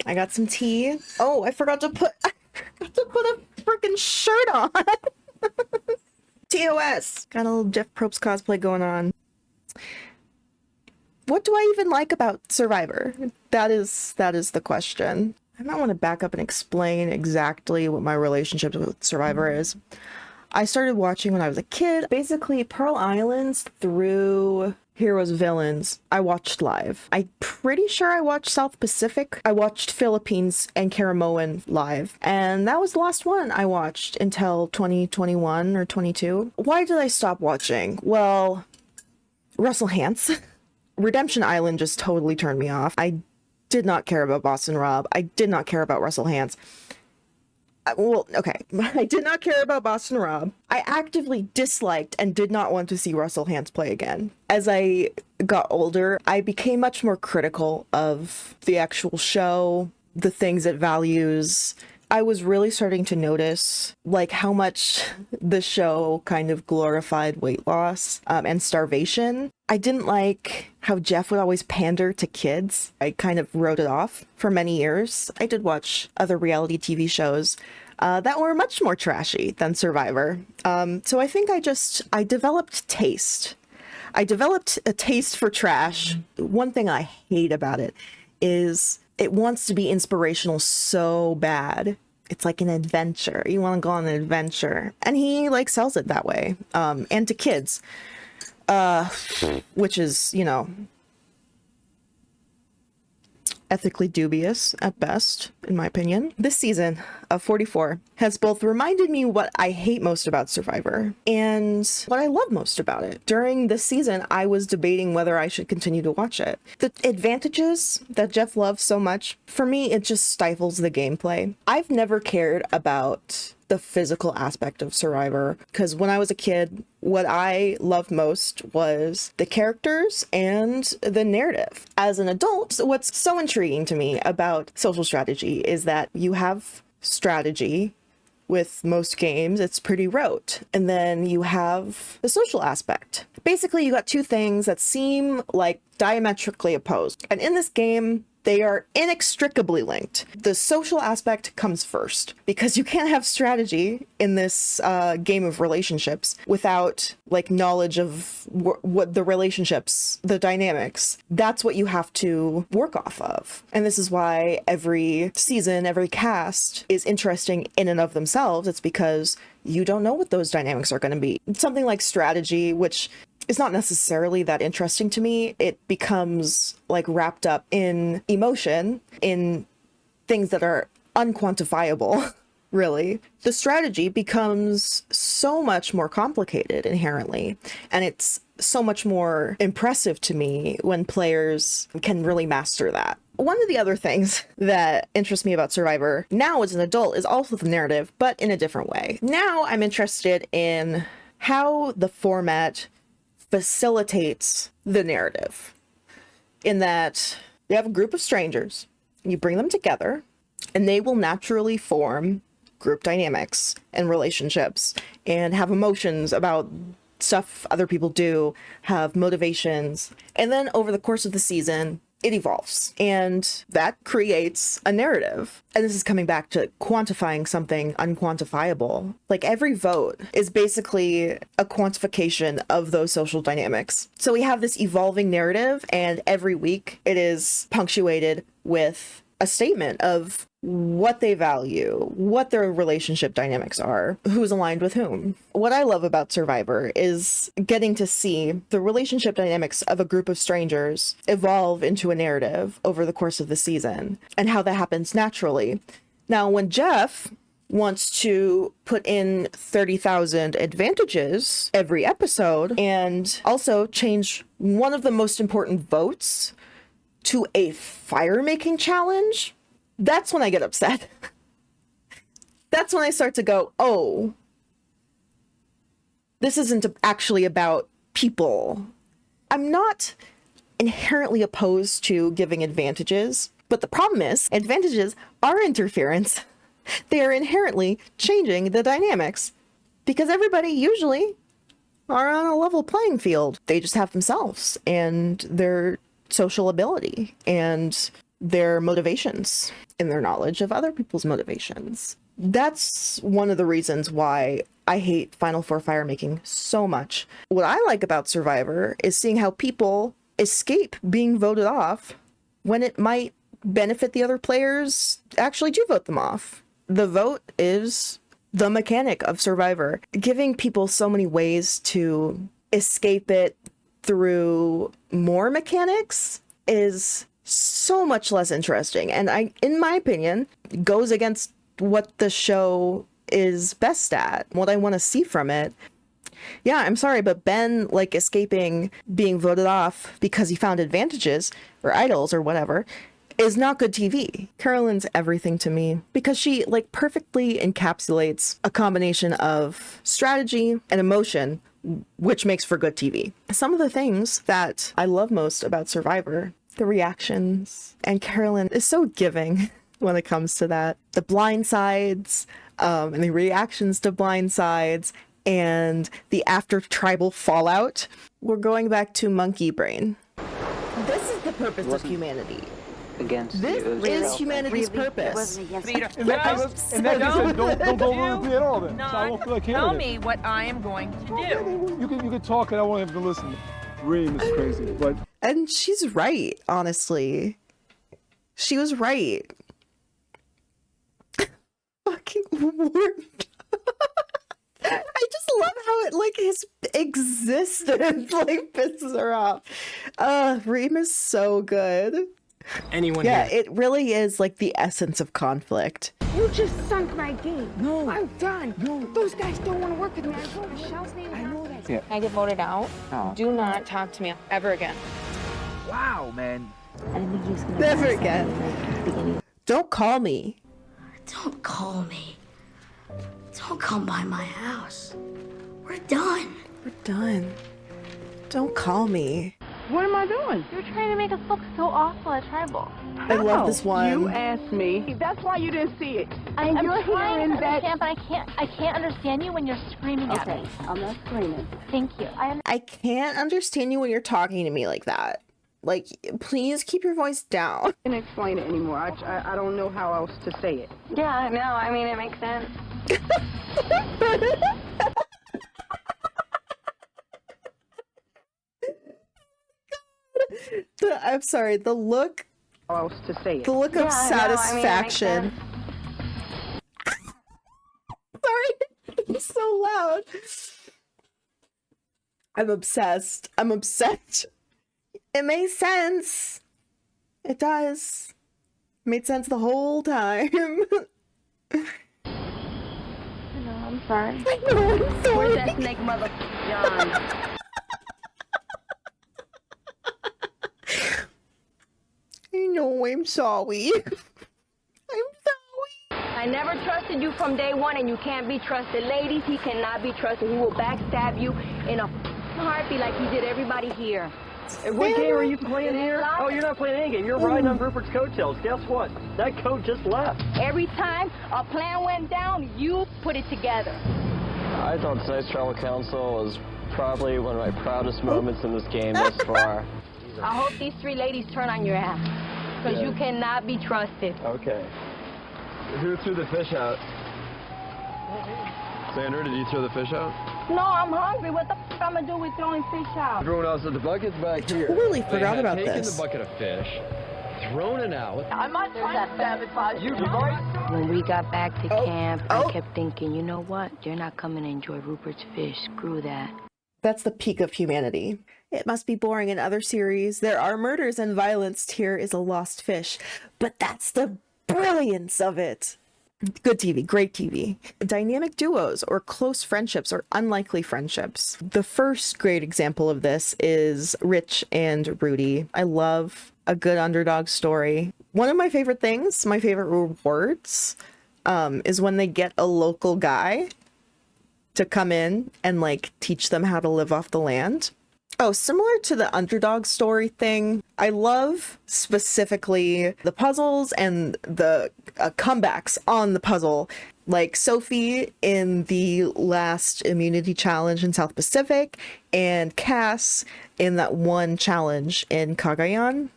I got some tea. Oh, I forgot to put a freaking shirt on. TOS. Got a little Jeff Probst cosplay going on. What do I even like about Survivor? That is the question. I might want to back up and explain exactly what my relationship with Survivor is. I started watching when I was a kid. Basically, Pearl Islands through Heroes Villains, I watched live. I'm pretty sure I watched South Pacific. I watched Philippines and Karamoan live. And that was the last one I watched until 2021 or 22. Why did I stop watching? Well, Russell Hantz. Redemption Island just totally turned me off. I did not care about Boston Rob. I did not care about Russell Hantz. Well, okay. I did not care about Boston Rob. I actively disliked and did not want to see Russell Hantz play again. As I got older, I became much more critical of the actual show, the things it values. I was really starting to notice like how much the show kind of glorified weight loss and starvation. I didn't like how Jeff would always pander to kids. I kind of wrote it off for many years. I did watch other reality TV shows that were much more trashy than Survivor. So I think I developed taste. I developed a taste for trash. One thing I hate about it is it wants to be inspirational so bad. It's like an adventure. You want to go on an adventure. And he like sells it that way. And to kids. Which is, you know, ethically dubious at best, in my opinion. This season of 44 has both reminded me what I hate most about Survivor and what I love most about it. During this season, I was debating whether I should continue to watch it. The advantages that Jeff loves so much, for me, it just stifles the gameplay. I've never cared about the physical aspect of Survivor because when I was a kid, what I loved most was the characters and the narrative. As an adult, what's so intriguing to me about social strategy is that you have strategy. With most games, it's pretty rote. And then you have the social aspect. Basically, you got two things that seem like diametrically opposed. And in this game, they are inextricably linked. The social aspect comes first because you can't have strategy in this game of relationships without like knowledge of what the relationships, the dynamics. That's what you have to work off of. And this is why every season, every cast is interesting in and of themselves. It's because you don't know what those dynamics are going to be. Something like strategy, which is not necessarily that interesting to me. It becomes like wrapped up in emotion, in things that are unquantifiable, really. The strategy becomes so much more complicated inherently, and it's so much more impressive to me when players can really master that. One of the other things that interests me about Survivor now as an adult is also the narrative, but in a different way. Now I'm interested in how the format facilitates the narrative in that you have a group of strangers, you bring them together, and they will naturally form group dynamics and relationships and have emotions about stuff other people do, have motivations. And then over the course of the season, it evolves and that creates a narrative. And this is coming back to quantifying something unquantifiable. Like every vote is basically a quantification of those social dynamics. So we have this evolving narrative, and every week it is punctuated with a statement of what they value, what their relationship dynamics are, who's aligned with whom. What I love about Survivor is getting to see the relationship dynamics of a group of strangers evolve into a narrative over the course of the season and how that happens naturally. Now, when Jeff wants to put in 30,000 advantages every episode and also change one of the most important votes to a fire-making challenge, that's when I get upset. That's when I start to go, oh, this isn't actually about people. I'm not inherently opposed to giving advantages, but the problem is advantages are interference. They are inherently changing the dynamics because everybody usually are on a level playing field. They just have themselves and their social ability, and their motivations and their knowledge of other people's motivations. That's one of the reasons why I hate Final Four firemaking so much. What I like about Survivor is seeing how people escape being voted off when it might benefit the other players actually do vote them off. The vote is the mechanic of Survivor, giving people so many ways to escape it through more mechanics is so much less interesting, and in my opinion, goes against what the show is best at, what I want to see from it. Yeah, I'm sorry, but Ben, like, escaping being voted off because he found advantages or idols or whatever is not good TV. Carolyn's everything to me because she, like, perfectly encapsulates a combination of strategy and emotion, which makes for good TV. Some of the things that I love most about Survivor, the reactions, and Carolyn is so giving when it comes to that. The blind sides, and the reactions to blind sides, and the after tribal fallout. We're going back to monkey brain. This is the purpose of humanity. This is humanity's purpose. Don't go over with me at all then. So I won't feel like tell hearing me it. what I am going to do. You can talk and I won't have to listen. Reem is crazy, but... And she's right, honestly. She was right. Fucking word. I just love how it, like, his existence, like, pisses her off. Reem is so good. Anyone Yeah, here? it really is, like, the essence of conflict. You just sunk my game. No. I'm done. No. Those guys don't want to work with me. I know Michelle's name. I know that. Yeah. I get voted out. Oh. Do not talk to me ever again. Wow, man. I didn't think he was gonna Never pass again. that, like, at the beginning. Don't call me. Don't call me. Don't come by my house. We're done. We're done. Don't call me. What am I doing? You're trying to make us look so awful at Tribal. I love this one. You asked me. That's why you didn't see it. I'm you're trying hearing to that. understand, but I can't understand you when you're screaming at me. I'm not screaming. Thank you. I can't understand you when you're talking to me like that. Like, please keep your voice down. I can't explain it anymore. I don't know how else to say it. Yeah, no, I mean, it makes sense. I'm sorry, the look How else to say it. of Yeah, no, I mean, it makes satisfaction. Sorry, it's so loud. I'm obsessed. I'm obsessed. It makes sense. It does. Made sense the whole time. No, I'm sorry. I know, I'm sorry. Where's that snake mother John? I know, I'm sorry. I'm sorry. I never trusted you from day one, and you can't be trusted. Ladies, he cannot be trusted. He will backstab you in a heartbeat like he did everybody here. And what game are you playing here? Oh, you're not playing any game. You're riding on Rupert's coattails. Guess what? That coat just left. Every time a plan went down, you put it together. I thought tonight's tribal council was probably one of my proudest moments in this game thus far. I hope these three ladies turn on your ass, because you cannot be trusted. Okay. Who threw the fish out? Sandra, did you throw the fish out? No, I'm hungry. What the f I'm gonna do with throwing fish out? Everyone else at the bucket's back here. Totally forgot about taken this. the bucket of fish, thrown it out. I'm not trying to sabotage You right? When we got back to camp, oh. I kept thinking, you know what? You're not coming to enjoy Rupert's fish. Screw that. That's the peak of humanity. It must be boring in other series. There are murders and violence. Here is a lost fish. But that's the brilliance of it. Good TV, great TV. Dynamic duos or close friendships or unlikely friendships. The first great example of this is Rich and Rudy. I love a good underdog story. One of my favorite things, my favorite rewards, is when they get a local guy to come in and, like, teach them how to live off the land. Oh, similar to the underdog story thing, I love specifically the puzzles and the comebacks on the puzzle. Like Sophie in the last immunity challenge in South Pacific, and Cass in that one challenge in Cagayan.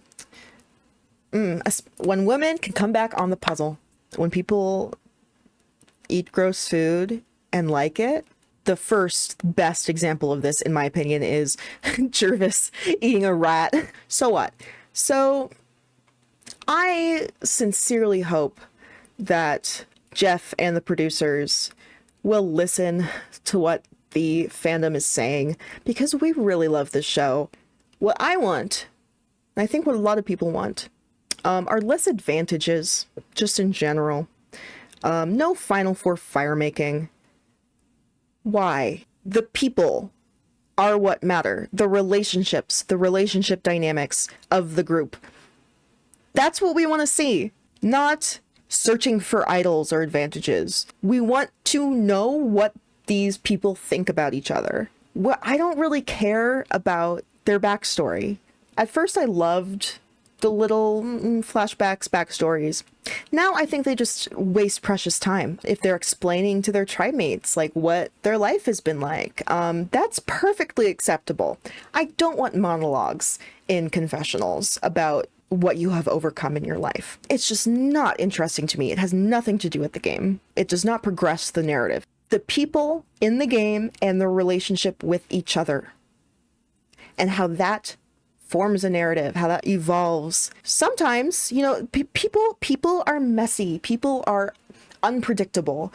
When women can come back on the puzzle, when people eat gross food and like it. The first best example of this, in my opinion, is Jervis eating a rat. So what? So I sincerely hope that Jeff and the producers will listen to what the fandom is saying, because we really love this show. What I want, and I think what a lot of people want, are less advantages, just in general. No Final Four fire making. Why? The people are what matter. The relationships, the relationship dynamics of the group. That's what we want to see, not searching for idols or advantages. We want to know what these people think about each other. Well, I don't really care about their backstory. At first, I loved the little flashbacks, backstories. Now I think they just waste precious time. If they're explaining to their tribe mates like what their life has been like, that's perfectly acceptable. I don't want monologues in confessionals about what you have overcome in your life. It's just not interesting to me. It has nothing to do with the game. It does not progress the narrative. The people in the game and their relationship with each other, and how that forms a narrative, how that evolves. Sometimes, you know, people are messy. People are unpredictable.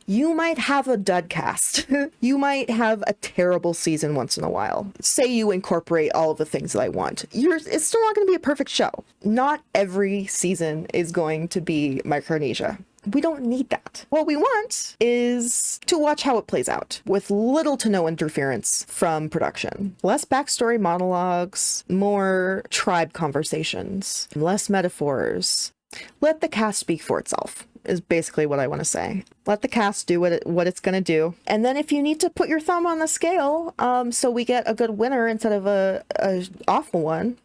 You might have a dud cast. You might have a terrible season once in a while. Say you incorporate all of the things that I want. It's still not going to be a perfect show. Not every season is going to be Micronesia. We don't need that. What we want is to watch how it plays out with little to no interference from production. Less backstory monologues, more tribe conversations, less metaphors. Let the cast speak for itself is basically what I want to say. Let the cast do what it's going to do. And then if you need to put your thumb on the scale so we get a good winner instead of a awful one,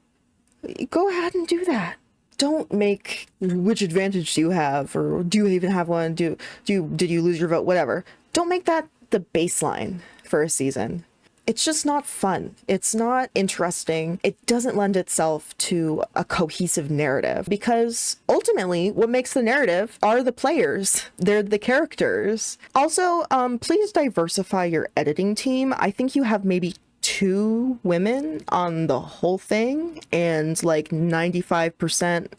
go ahead and do that. Don't make which advantage do you have, or do you even have one? Did you lose your vote? Whatever. Don't make that the baseline for a season. It's just not fun. It's not interesting. It doesn't lend itself to a cohesive narrative, because ultimately what makes the narrative are the players. They're the characters. Also, please diversify your editing team. I think you have maybe 2 women on the whole thing, and like 95%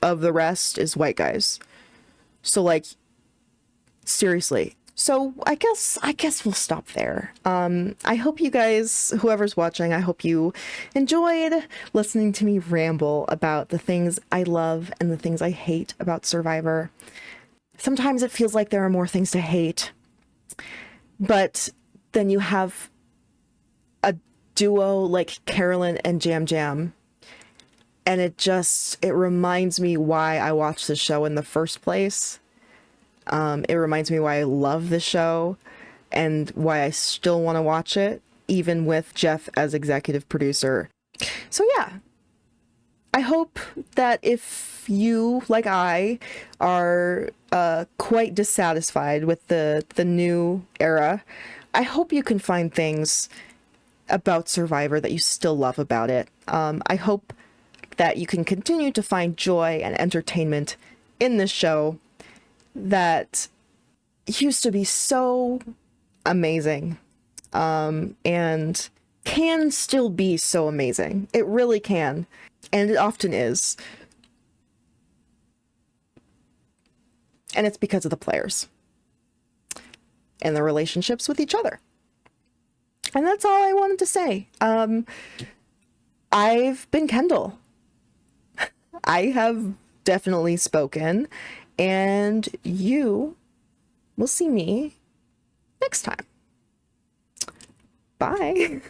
of the rest is white guys. So like, seriously. So I guess we'll stop there. I hope you guys, whoever's watching, I hope you enjoyed listening to me ramble about the things I love and the things I hate about Survivor. Sometimes it feels like there are more things to hate, but then you have a duo like Carolyn and Jam Jam, and it reminds me why I watched the show in the first place. It reminds me why I love the show and why I still want to watch it, even with Jeff as executive producer. So yeah, I hope that if you, like I, are quite dissatisfied with the new era, I hope you can find things about Survivor that you still love about it. I hope that you can continue to find joy and entertainment in this show that used to be so amazing, and can still be so amazing. It really can, and it often is. And it's because of the players and the relationships with each other. And that's all I wanted to say. I've been Kendall. I have definitely spoken, and you will see me next time. Bye.